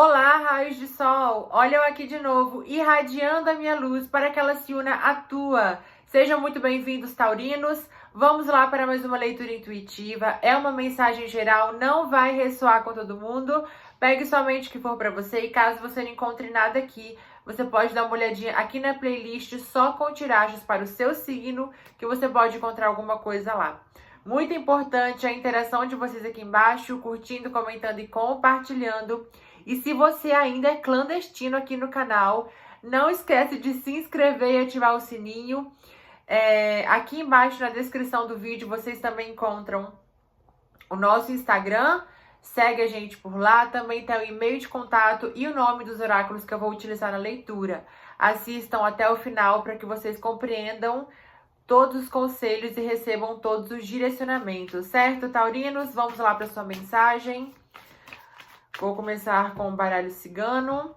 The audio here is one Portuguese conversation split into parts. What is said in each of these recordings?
Olá, raios de sol! Olha eu aqui de novo, irradiando a minha luz para que ela se una à tua. Sejam muito bem-vindos, taurinos. Vamos lá para mais uma leitura intuitiva. É uma mensagem geral, não vai ressoar com todo mundo. Pegue somente o que for para você e caso você não encontre nada aqui, você pode dar uma olhadinha aqui na playlist só com tiragens para o seu signo, que você pode encontrar alguma coisa lá. Muito importante a interação de vocês aqui embaixo, curtindo, comentando e compartilhando. E se você ainda é clandestino aqui no canal, não esquece de se inscrever e ativar o sininho. Aqui embaixo na descrição do vídeo vocês também encontram o nosso Instagram. Segue a gente por lá. Também tem o e-mail de contato e o nome dos oráculos que eu vou utilizar na leitura. Assistam até o final para que vocês compreendam todos os conselhos e recebam todos os direcionamentos. Certo, taurinos? Vamos lá para sua mensagem. Vou começar com o baralho cigano.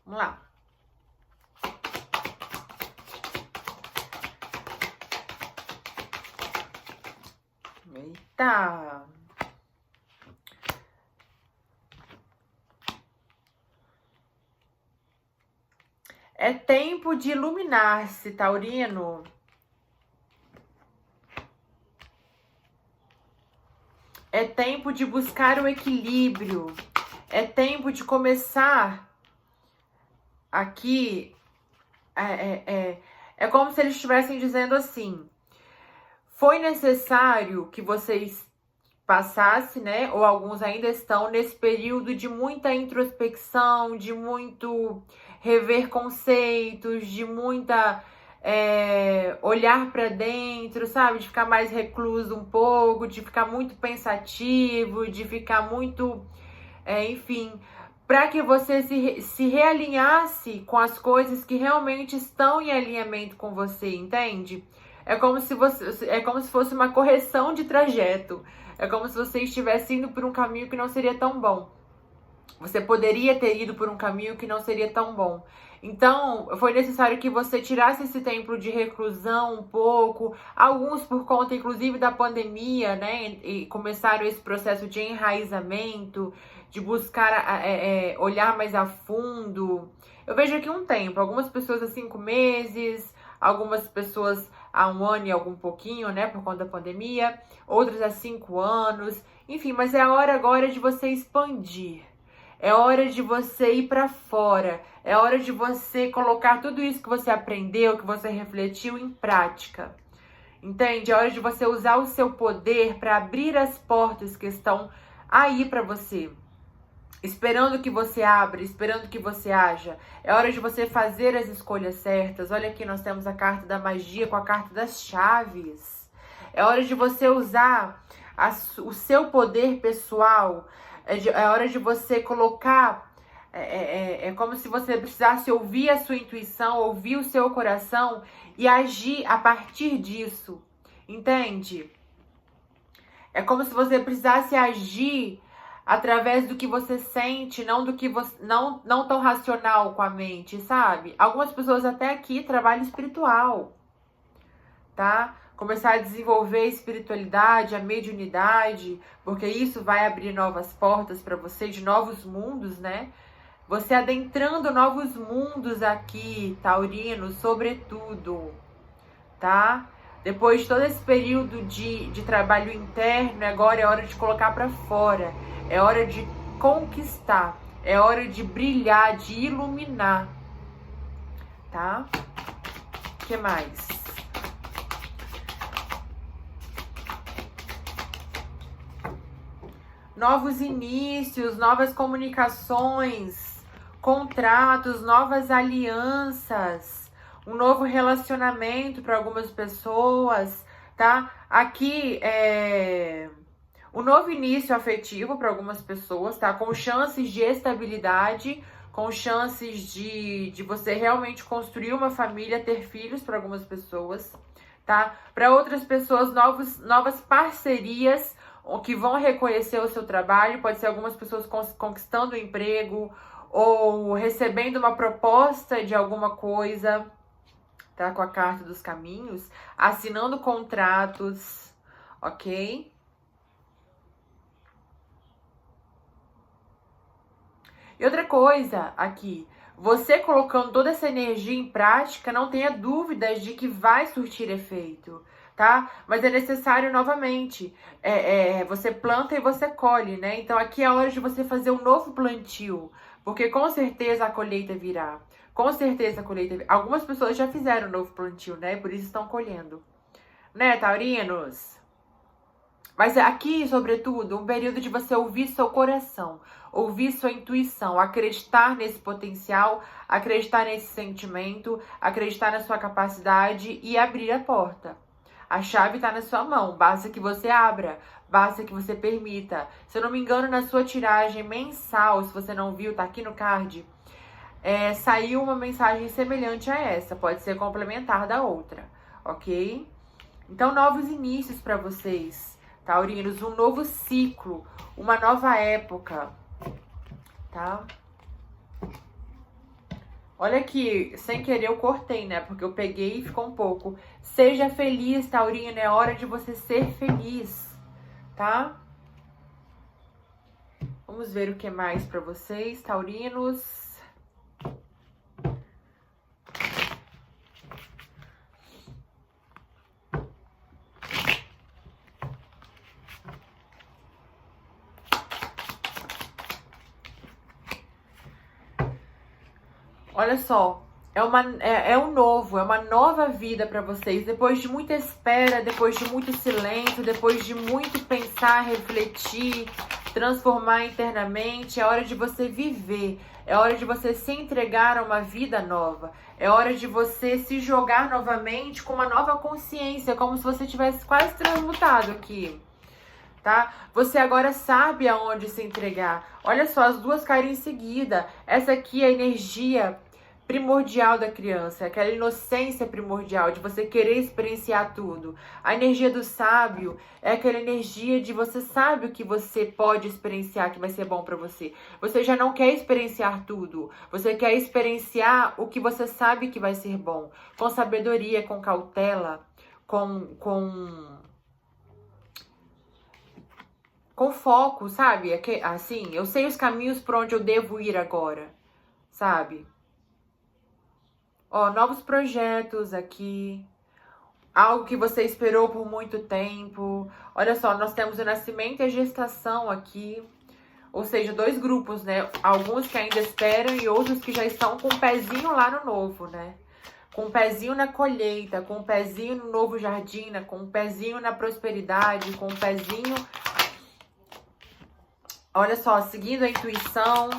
Vamos lá. Eita! É tempo de iluminar-se, taurino. É tempo de buscar o equilíbrio. É tempo de começar aqui. É como se eles estivessem dizendo assim: foi necessário que vocês passassem, né? Ou alguns ainda estão nesse período de muita introspecção, de muito rever conceitos, de muita olhar para dentro, sabe? De ficar mais recluso um pouco, de ficar muito pensativo, de ficar muito, enfim, para que você se realinhasse com as coisas que realmente estão em alinhamento com você, entende? É como se fosse uma correção de trajeto. É como se você estivesse indo por um caminho que não seria tão bom. Você poderia ter ido por um caminho que não seria tão bom. Então, foi necessário que você tirasse esse tempo de reclusão um pouco, alguns por conta, inclusive, da pandemia, né? E começaram esse processo de enraizamento, de buscar olhar mais a fundo. Eu vejo aqui um tempo, algumas pessoas há 5 meses, algumas pessoas há 1 ano e algum pouquinho, né? Por conta da pandemia, outras há 5 anos. Enfim, mas é a hora agora de você expandir. É hora de você ir para fora. É hora de você colocar tudo isso que você aprendeu, que você refletiu em prática. Entende? É hora de você usar o seu poder para abrir as portas que estão aí para você. Esperando que você abra, esperando que você haja. É hora de você fazer as escolhas certas. Olha aqui, nós temos a carta da magia com a carta das chaves. É hora de você usar o seu poder pessoal. É hora de você colocar, é como se você precisasse ouvir a sua intuição, ouvir o seu coração e agir a partir disso, entende? É como se você precisasse agir através do que você sente, não do que você, não tão racional com a mente, sabe? Algumas pessoas até aqui trabalham espiritual, tá? Começar a desenvolver a espiritualidade, a mediunidade, porque isso vai abrir novas portas para você, de novos mundos, né? Você adentrando novos mundos aqui, taurino, sobretudo, tá? Depois de todo esse período de trabalho interno, agora é hora de colocar para fora, é hora de conquistar, é hora de brilhar, de iluminar, tá? O que mais? Novos inícios, novas comunicações, contratos, novas alianças, um novo relacionamento para algumas pessoas, tá? Aqui um novo início afetivo para algumas pessoas, tá? Com chances de estabilidade, com chances de você realmente construir uma família, ter filhos para algumas pessoas, tá? Para outras pessoas, novas parcerias que vão reconhecer o seu trabalho, pode ser algumas pessoas conquistando um emprego ou recebendo uma proposta de alguma coisa, tá? Com a carta dos caminhos, assinando contratos, ok? E outra coisa aqui, você colocando toda essa energia em prática, não tenha dúvidas de que vai surtir efeito, tá? Mas é necessário, novamente, você planta e você colhe, né? Então aqui é a hora de você fazer um novo plantio, porque com certeza a colheita virá. Com certeza a colheita virá. Algumas pessoas já fizeram um novo plantio, né? Por isso estão colhendo. Né, taurinos? Mas aqui, sobretudo, um período de você ouvir seu coração, ouvir sua intuição, acreditar nesse potencial, acreditar nesse sentimento, acreditar na sua capacidade e abrir a porta. A chave está na sua mão, basta que você abra, basta que você permita. Se eu não me engano, na sua tiragem mensal, se você não viu, tá aqui no card, saiu uma mensagem semelhante a essa, pode ser complementar da outra, ok? Então, novos inícios para vocês, taurinos, um novo ciclo, uma nova época, tá? Olha aqui, sem querer eu cortei, né? Porque eu peguei e ficou um pouco. Seja feliz, taurino, é hora de você ser feliz, tá? Vamos ver o que mais para vocês, taurinos. Olha só, é um novo, é uma nova vida para vocês. Depois de muita espera, depois de muito silêncio, depois de muito pensar, refletir, transformar internamente, é hora de você viver. É hora de você se entregar a uma vida nova. É hora de você se jogar novamente com uma nova consciência, como se você tivesse quase transmutado aqui. Tá? Você agora sabe aonde se entregar. Olha só, as duas caíram em seguida. Essa aqui é a energia primordial da criança, aquela inocência primordial de você querer experienciar tudo. A energia do sábio é aquela energia de você sabe o que você pode experienciar que vai ser bom para você. Você já não quer experienciar tudo. Você quer experienciar o que você sabe que vai ser bom, com sabedoria, com cautela, com foco, sabe? Assim, eu sei os caminhos por onde eu devo ir agora, sabe? Ó, novos projetos aqui. Algo que você esperou por muito tempo. Olha só, nós temos o nascimento e a gestação aqui. Ou seja, dois grupos, né? Alguns que ainda esperam e outros que já estão com o pezinho lá no novo, né? Com o pezinho na colheita, com o pezinho no novo jardim, né? Com o pezinho na prosperidade, com o pezinho... Olha só, seguindo a intuição...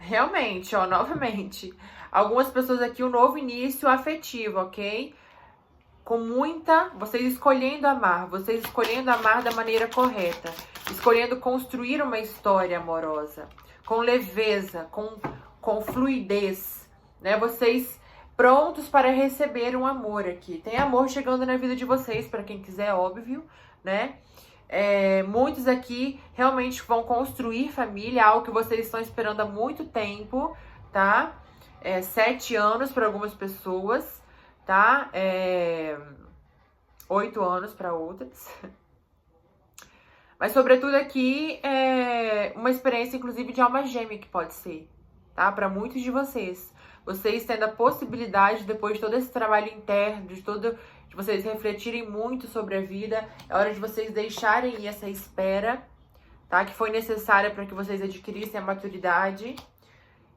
Realmente, ó, novamente, algumas pessoas aqui, um novo início afetivo, ok? Com muita, vocês escolhendo amar da maneira correta, escolhendo construir uma história amorosa, com leveza, com fluidez, né? Vocês prontos para receber um amor aqui. Tem amor chegando na vida de vocês, para quem quiser, óbvio, né? Muitos aqui realmente vão construir família, algo que vocês estão esperando há muito tempo, tá? 7 anos para algumas pessoas, tá? 8 anos para outras. Mas, sobretudo, aqui uma experiência, inclusive, de alma gêmea que pode ser, tá? Para muitos de vocês. Vocês tendo a possibilidade, depois de todo esse trabalho interno, de vocês refletirem muito sobre a vida, é hora de vocês deixarem ir essa espera, tá? Que foi necessária para que vocês adquirissem a maturidade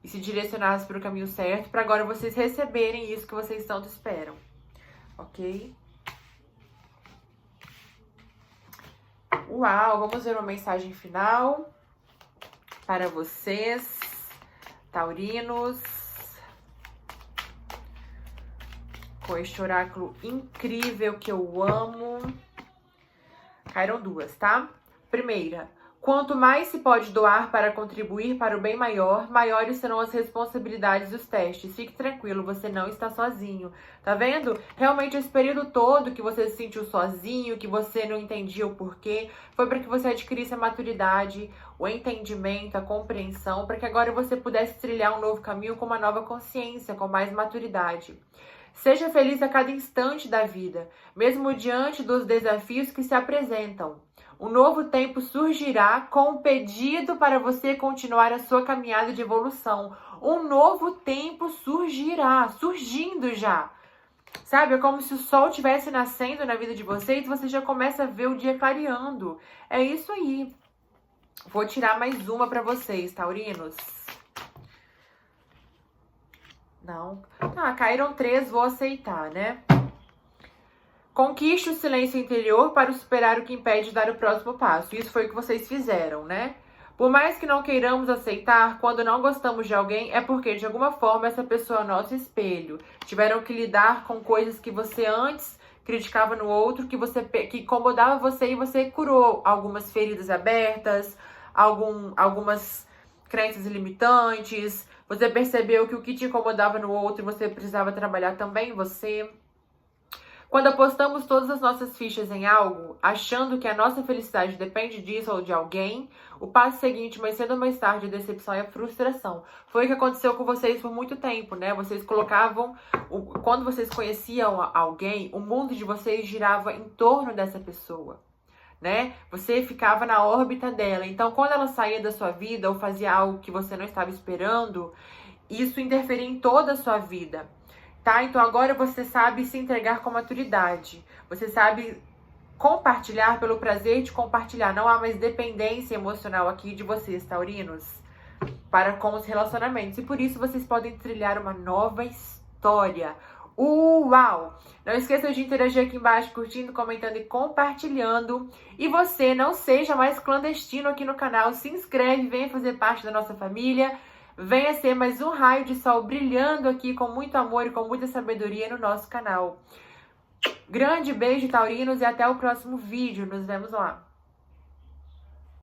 e se direcionassem para o caminho certo, para agora vocês receberem isso que vocês tanto esperam, ok? Uau, vamos ver uma mensagem final para vocês, taurinos, com este oráculo incrível que eu amo. Caíram duas, tá? Primeira, quanto mais se pode doar para contribuir para o bem maior, maiores serão as responsabilidades dos testes. Fique tranquilo, você não está sozinho. Tá vendo? Realmente esse período todo que você se sentiu sozinho, que você não entendia o porquê, foi para que você adquirisse a maturidade, o entendimento, a compreensão, para que agora você pudesse trilhar um novo caminho com uma nova consciência, com mais maturidade. Seja feliz a cada instante da vida, mesmo diante dos desafios que se apresentam. Um novo tempo surgirá com um pedido para você continuar a sua caminhada de evolução. Um novo tempo surgirá, surgindo já. Sabe, é como se o sol estivesse nascendo na vida de vocês e você já começa a ver o dia clareando. É isso aí. Vou tirar mais uma para vocês, taurinos. Não. Tá, caíram 3, vou aceitar, né? Conquiste o silêncio interior para superar o que impede de dar o próximo passo. Isso foi o que vocês fizeram, né? Por mais que não queiramos aceitar, quando não gostamos de alguém, é porque, de alguma forma, essa pessoa é nosso espelho. Tiveram que lidar com coisas que você antes criticava no outro, que incomodava você e você curou algumas feridas abertas, algumas crenças limitantes. Você percebeu que o que te incomodava no outro, você precisava trabalhar também em você. Quando apostamos todas as nossas fichas em algo, achando que a nossa felicidade depende disso ou de alguém, o passo seguinte, mais cedo ou mais tarde, a decepção e a frustração. Foi o que aconteceu com vocês por muito tempo, né? Vocês colocavam... Quando vocês conheciam alguém, o mundo de vocês girava em torno dessa pessoa, né? Você ficava na órbita dela. Então, quando ela saía da sua vida ou fazia algo que você não estava esperando, isso interferia em toda a sua vida. Tá? Então agora você sabe se entregar com maturidade. Você sabe compartilhar pelo prazer de compartilhar. Não há mais dependência emocional aqui de vocês, taurinos, para com os relacionamentos. E por isso vocês podem trilhar uma nova história. Uau! Não esqueça de interagir aqui embaixo, curtindo, comentando e compartilhando. E você não seja mais clandestino aqui no canal. Se inscreve, venha fazer parte da nossa família. Venha ser mais um raio de sol brilhando aqui com muito amor e com muita sabedoria no nosso canal. Grande beijo, taurinos, e até o próximo vídeo. Nos vemos lá.